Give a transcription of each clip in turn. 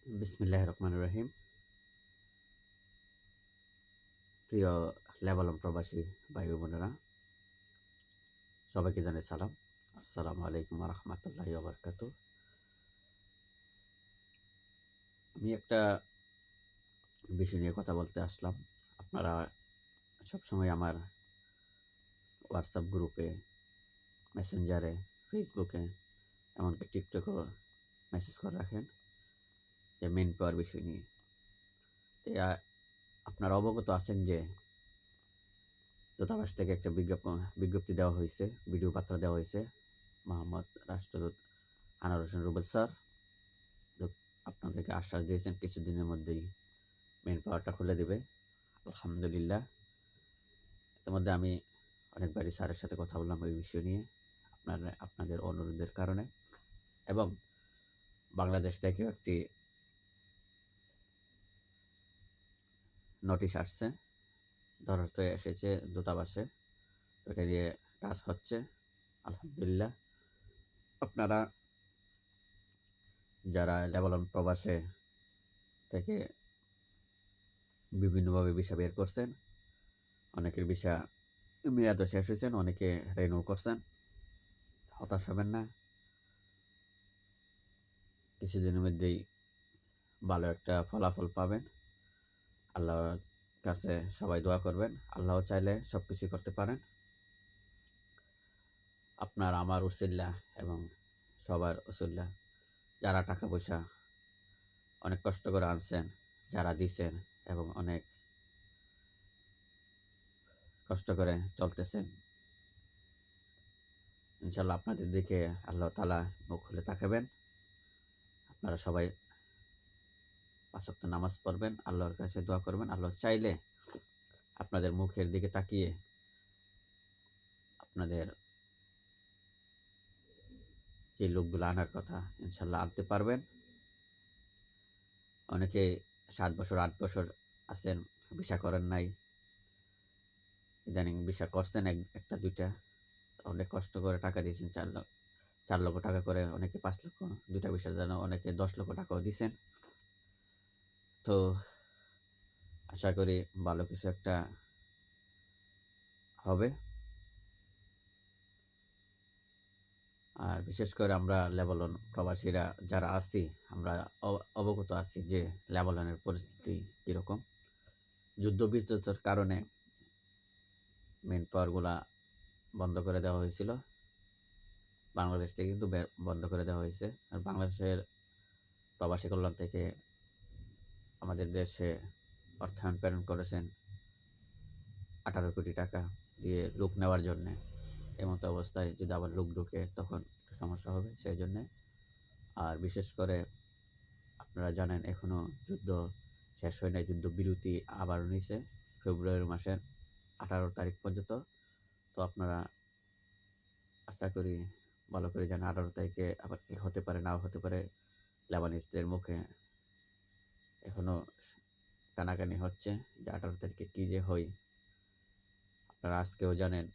বিসমিল্লাহির রহমানির রহিম। প্রিয় লেবানন প্রবাসী ভাই ও বোনেরা, সবাইকে জানাই সালাম। আসসালামু আলাইকুম ওয়া রাহমাতুল্লাহি ওয়া বারাকাতুহু। আমি একটা বিষয় নিয়ে কথা বলতে আসলাম। আপনারা সবসময় আমার হোয়াটসঅ্যাপ গ্রুপে, মেসেঞ্জারে, ফেসবুকে, এমনকি টিকটকেও মেসেজ করে রাখেন যে মেন পাওয়ার বিষয় নিয়ে। তো আপনারা অবগত আছেন যে দূতাবাস থেকে একটা বিজ্ঞপ্তি দেওয়া হয়েছে, ভিডিও বার্তা দেওয়া হয়েছে মোহাম্মদ রাষ্ট্রদূত আনোয়ার হোসেন রুবেল স্যার। তো আপনাদেরকে আশ্বাস দিয়েছেন কিছুদিনের মধ্যেই মেন পাওয়ারটা খুলে দেবে, আলহামদুলিল্লাহ। ইতিমধ্যে আমি অনেকবারই স্যারের সাথে কথা বললাম ওই বিষয় নিয়ে আপনাদের অনুরোধের কারণে, এবং বাংলাদেশ থেকেও একটি নোটিশ আসছে, দরখাস্ত এসেছে দূতাবাসে। ওটা নিয়ে কাজ হচ্ছে, আলহামদুলিল্লাহ। আপনারা যারা লেবানন প্রবাসে থেকে বিভিন্নভাবে ভিসা বের করছেন, অনেকের ভিসা মেয়াদও শেষ হয়েছেন, অনেকে রেনিউ করছেন, হতাশ হবেন না। কিছুদিনের মধ্যেই ভালো একটা ফলাফল পাবেন। আল্লাহর কাছে সবাই দোয়া করবেন। আল্লাহ চাইলে সব কিছু করতে পারেন। আপনার আমার উসিল্লা এবং সবার উসিল্লা, যারা টাকা পয়সা অনেক কষ্ট করে আনছেন, যারা দিছেন এবং অনেক কষ্ট করে চলতেছেন, ইনশাল্লাহ আপনাদের দিকে আল্লাহ তাআলা মুখ খুলে তাকাবেন। আপনারা সবাই ৫ ওয়াক্ত নামাজ পড়বেন, আল্লাহর কাছে দোয়া করবেন। আল্লাহ চাইলে আপনাদের মুখের দিকে তাকিয়ে আপনাদের যে লোকগুলো আনার কথা ইনশাল্লাহ আনতে পারবেন। অনেকে ৭ বছর ৮ বছর আছেন, ভিসা করেন নাই, ইদানিং ভিসা করছেন একটা দুইটা। অনেক কষ্ট করে টাকা দিয়েছেন, ৪ লক্ষ টাকা করে, অনেকে ৫ লক্ষ, দুইটা ভিসার জন্য অনেকে ১০ লক্ষ টাকাও দিছেন। তো আশা করি ভালো কিছু একটা হবে। আর বিশেষ করে আমরা লেবানন প্রবাসীরা যারা আছি, আমরা অবগত আছি যে লেবাননের পরিস্থিতি কীরকম। যুদ্ধবিধ্বস্তের কারণে মেন পাওয়ারগুলা বন্ধ করে দেওয়া হয়েছিল, বাংলাদেশ থেকে কিন্তু বন্ধ করে দেওয়া হয়েছে। আর বাংলাদেশের প্রবাসী কল্যাণ থেকে আমাদের দেশে অর্থায়ন প্রেরণ করেছেন ১৮ কোটি টাকা দিয়ে লোক নেওয়ার জন্যে। এমতো অবস্থায় যদি আবার লোক ঢুকে তখন একটু সমস্যা হবে, সেই জন্যে। আর বিশেষ করে আপনারা জানেন এখনও যুদ্ধ শেষ হয় নাই, যুদ্ধবিরতি আবার নিছে ফেব্রুয়ারি মাসের ১৮ তারিখ পর্যন্ত। তো আপনারা আশা করি ভালো করে জানেন ১৮ তারিখে আবার কি হতে পারে, নাও হতে পারে। লেবানিজদের মুখে এখনও কানাকানি হচ্ছে যে ১৮ তারিখে কী যে হয়। আপনারা আজকেও জানেন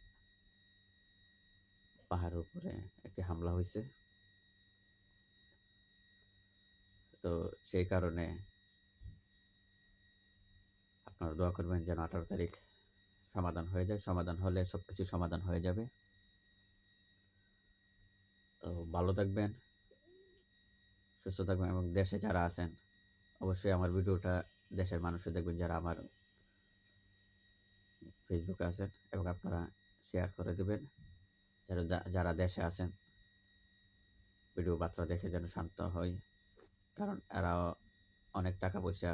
পাহাড়ের উপরে একটি হামলা হয়েছে। তো সেই কারণে আপনারা দোয়া করবেন যেন ১৮ তারিখ সমাধান হয়ে যায়। সমাধান হলে সব কিছু সমাধান হয়ে যাবে। তো ভালো থাকবেন, সুস্থ থাকবেন, এবং দেশে যারা আছেন অবশ্যই আমার ভিডিওটা দেশের মানুষও দেখবেন যারা আমার ফেসবুকে আছেন, এবং আপনারা শেয়ার করে দেবেন যারা দেশে আছেন। ভিডিও বার্তা দেখে যেন শান্ত হয়, কারণ এরাও অনেক টাকা পয়সা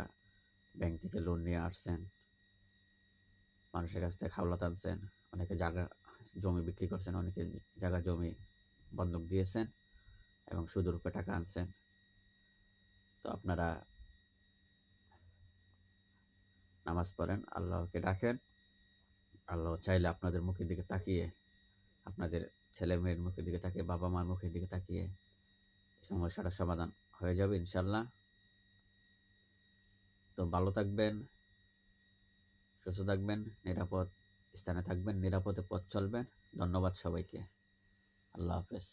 ব্যাংক থেকে লোন নিয়ে আসছেন, মানুষের কাছ থেকে হাওলাত আনছেন, অনেকে জায়গা জমি বিক্রি করছেন, অনেকে জায়গা জমি বন্ধক দিয়েছেন এবং সুদের উপরে টাকা আনছেন। তো আপনারা নামাজ পড়েন, আল্লাহকে ডাকেন। আল্লাহ চাইলে আপনাদের মুখের দিকে তাকিয়ে, আপনাদের ছেলে মেয়ের মুখের দিকে তাকিয়ে, বাবা মার মুখের দিকে তাকিয়ে সমস্যাটার সমাধান হয়ে যাবে ইনশাল্লাহ। তো ভালো থাকবেন, সুস্থ থাকবেন, নিরাপদ স্থানে থাকবেন, নিরাপদে পথ চলবেন। ধন্যবাদ সবাইকে। আল্লাহ হাফেজ।